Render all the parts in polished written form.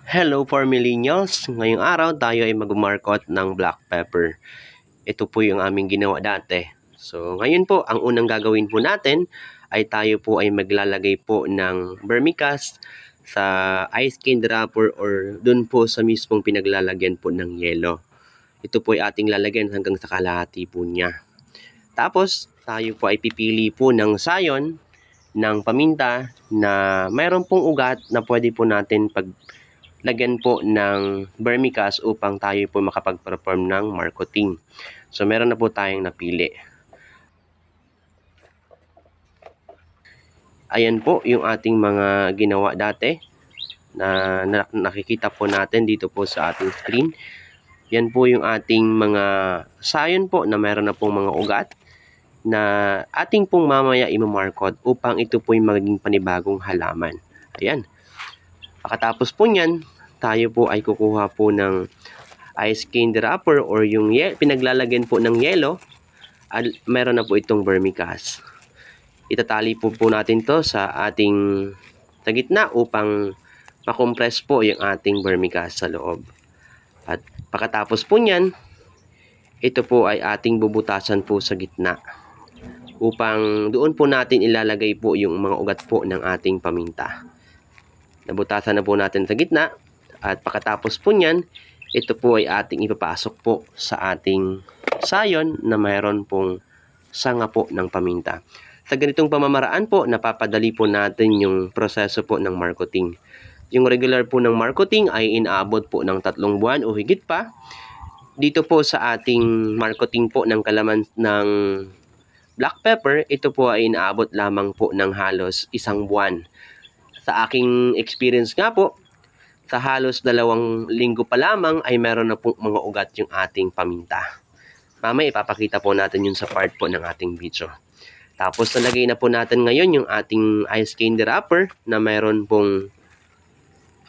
Hello for millennials! Ngayong araw tayo ay mag-markot ng black pepper. Ito po yung aming ginawa dati. So ngayon po, ang unang gagawin po natin ay tayo po ay maglalagay po ng vermicast sa ice cane dropper or dun po sa mismong pinaglalagyan po ng yelo. Ito po ay ating lalagyan hanggang sa kalahati po niya. Tapos tayo po ay pipili po ng sayon ng paminta na mayroon pong ugat na pwede po natin lagyan po ng vermicast upang tayo po makapag-perform ng marketing. So meron na po tayong napili. Ayan po yung ating mga ginawa dati na nakikita po natin dito po sa ating screen. Yan po yung ating mga sayon po na meron na pong mga ugat na ating pong mamaya i-markot upang ito po yung magiging panibagong halaman. Ayan. Pagkatapos po niyan, tayo po ay kukuha po ng ice cane dropper or yung pinaglalagyan po ng yelo at meron na po itong vermicast. Itatali po natin to sa gitna upang makompress po yung ating vermicast sa loob. At pagkatapos po niyan, ito po ay ating bubutasan po sa gitna upang doon po natin ilalagay po yung mga ugat po ng ating paminta. Nabutasan na po natin sa gitna. At pagkatapos po niyan, ito po ay ating ipapasok po sa ating sayon na mayroon pong sanga po ng paminta. Sa ganitong pamamaraan po, napapadali po natin yung proseso po ng marketing. Yung regular po ng marketing ay inaabot po ng 3 buwan o higit pa. Dito po sa ating marketing po ng ng black pepper, ito po ay inaabot lamang po ng halos 1 buwan. Sa aking experience nga po, sa halos 2 linggo pa lamang ay meron na pong mga ugat yung ating paminta. Mamaya ipapakita po natin yun sa part po ng ating video. Tapos nalagay na po natin ngayon yung ating ice cane dropper na meron pong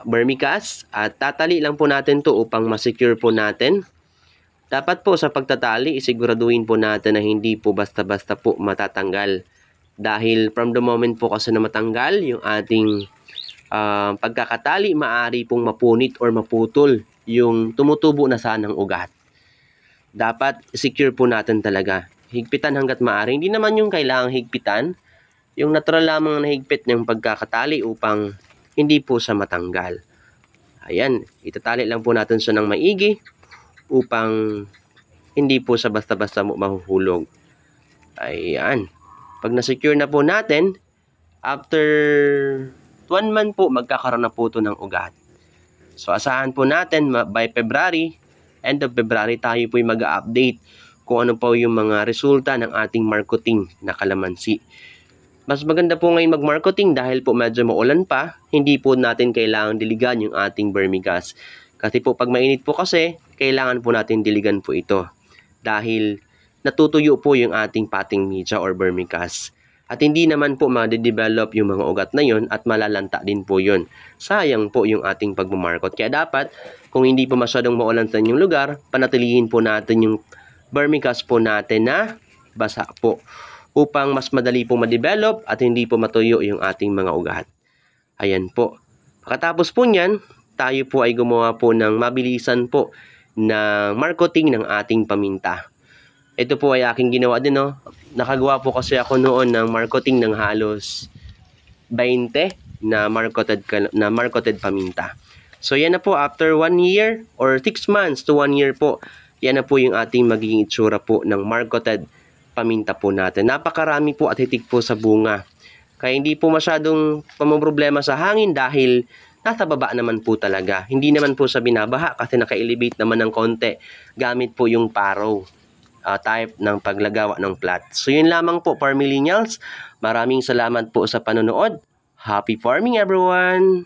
vermicast at tatali lang po natin to upang ma-secure po natin. Dapat po sa pagtatali isiguraduhin po natin na hindi po basta-basta po matatanggal. Dahil from the moment po kasi na matanggal yung ating pagkakatali, maaari pong mapunit or maputol yung tumutubo na sanang ugat. Dapat secure po natin talaga. Higpitan hanggat maaari. Hindi naman yung kailangang higpitan. Yung natural lamang na higpit ng pagkakatali upang hindi po siya matanggal. Ayan, itatali lang po natin siya ng maigi upang hindi po siya basta-basta mahuhulog. Ayan. Pag na-secure na po natin, after 1 month po, magkakaroon na po ito ng ugat. So, asahan po natin by February, end of February, tayo po yung mag-update kung ano po yung mga resulta ng ating marketing na kalamansi. Mas maganda po ngayon mag-marketing dahil po medyo maulan pa, hindi po natin kailangan diligan yung ating vermicast. Kasi po pag mainit po kasi, kailangan po natin diligan po ito. Dahil natutuyo po yung ating potting media or vermicast. At hindi naman po ma-develop yung mga ugat na yon at malalanta din po yun. Sayang po yung ating pagmamarkot. Kaya dapat, kung hindi po masyadong maulan sa inyong lugar, panatilihin po natin yung vermicast po natin na basa po upang mas madali po ma-develop at hindi po matuyo yung ating mga ugat. Ayan po. Pagkatapos po niyan, tayo po ay gumawa po ng mabilisan po na marketing ng ating paminta. Ito po ay aking ginawa din, no? Nakagawa po kasi ako noon ng marketing ng halos 20 na marketed paminta. So yan na po, after 1 year or 6 months to 1 year po, yan na po yung ating magiging itsura po ng marketed paminta po natin. Napakarami po at hitik po sa bunga. Kaya hindi po masyadong problema sa hangin dahil nasa baba naman po talaga. Hindi naman po sa binabaha kasi naka-elevate naman ng konti gamit po yung Paro type ng paglagawa ng plat. So yun lamang po for millennials. Maraming salamat po sa panonood. Happy farming everyone!